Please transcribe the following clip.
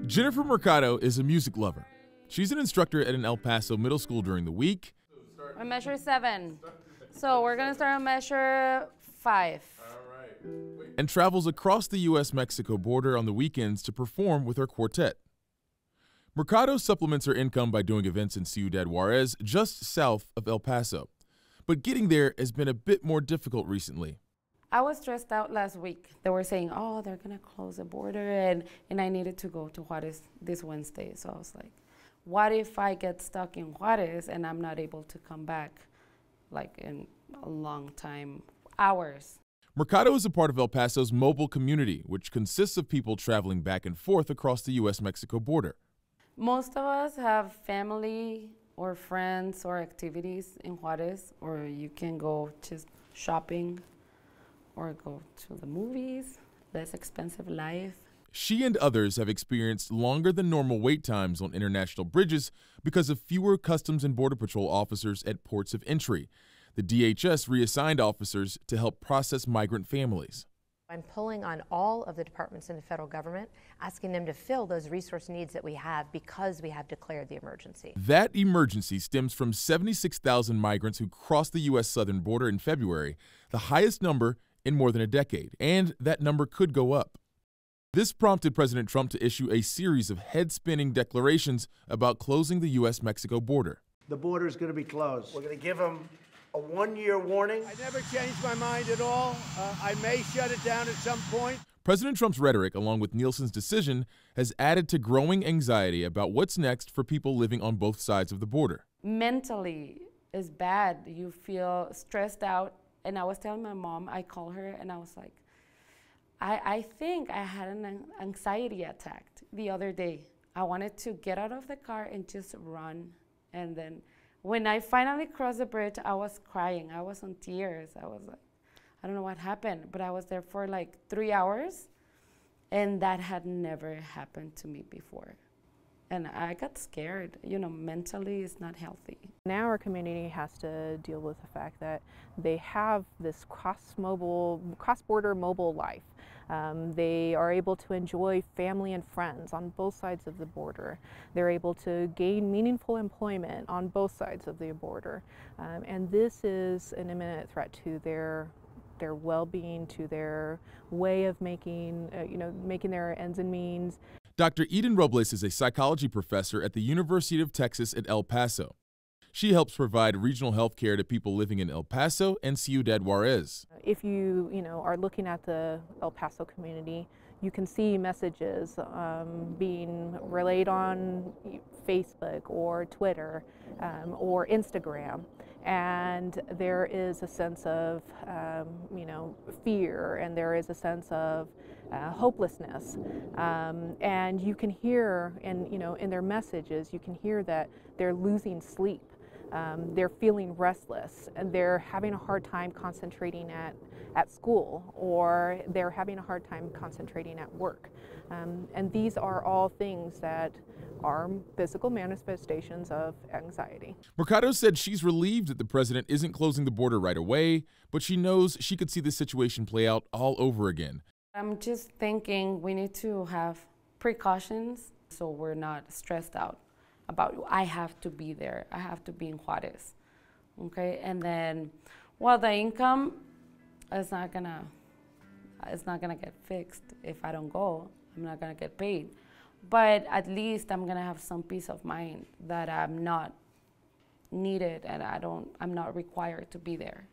Jennifer Mercado is a music lover. She's an instructor at an El Paso middle school during the week. On measure 7. So we're going to start on measure 5. All right. And travels across the U.S.-Mexico border on the weekends to perform with her quartet. Mercado supplements her income by doing events in Ciudad Juarez, just south of El Paso. But getting there has been a bit more difficult recently. I was stressed out last week. They were saying, oh, they're going to close the border, and I needed to go to Juarez this Wednesday. So I was like, what if I get stuck in Juarez and I'm not able to come back, like in a long time, hours? Mercado is a part of El Paso's mobile community, which consists of people traveling back and forth across the U.S.-Mexico border. Most of us have family or friends or activities in Juarez, or you can go just shopping or go to the movies, less expensive life. She and others have experienced longer than normal wait times on international bridges because of fewer Customs and Border Patrol officers at ports of entry. The DHS reassigned officers to help process migrant families. I'm pulling on all of the departments in the federal government, asking them to fill those resource needs that we have because we have declared the emergency. That emergency stems from 76,000 migrants who crossed the U.S. southern border in February, the highest number in more than a decade, and that number could go up. This prompted President Trump to issue a series of head-spinning declarations about closing the U.S.-Mexico border. The border is going to be closed. We're going to give them a one-year warning. I never changed my mind at all. I may shut it down at some point. President Trump's rhetoric, along with Nielsen's decision, has added to growing anxiety about what's next for people living on both sides of the border. Mentally is bad. You feel stressed out. And I was telling my mom, I called her and I was like, I think I had an anxiety attack the other day. I wanted to get out of the car and just run. And then when I finally crossed the bridge, I was crying. I was in tears. I was like, I don't know what happened, but I was there for like 3 hours, and that had never happened to me before. And I got scared. You know, mentally it's not healthy. Now our community has to deal with the fact that they have this cross-border mobile life. They are able to enjoy family and friends on both sides of the border. They're able to gain meaningful employment on both sides of the border. And this is an imminent threat to their well-being, to their way of making, making their ends and means. Dr. Eden Robles is a psychology professor at the University of Texas at El Paso. She helps provide regional health care to people living in El Paso and Ciudad Juarez. If you are looking at the El Paso community, you can see messages being relayed on Facebook or Twitter or Instagram. And there is a sense of, fear, and there is a sense of hopelessness. And you can hear, in their messages, you can hear that they're losing sleep. They're feeling restless, and they're having a hard time concentrating at school, or they're having a hard time concentrating at work. And these are all things that are physical manifestations of anxiety. Mercado said she's relieved that the president isn't closing the border right away, but she knows she could see the situation play out all over again. I'm just thinking we need to have precautions so we're not stressed out about I have to be there, I have to be in Juarez, okay? And then, well, the income is not gonna get fixed if I don't go. I'm not gonna get paid, but at least I'm gonna have some peace of mind that I'm not needed and I'm not required to be there.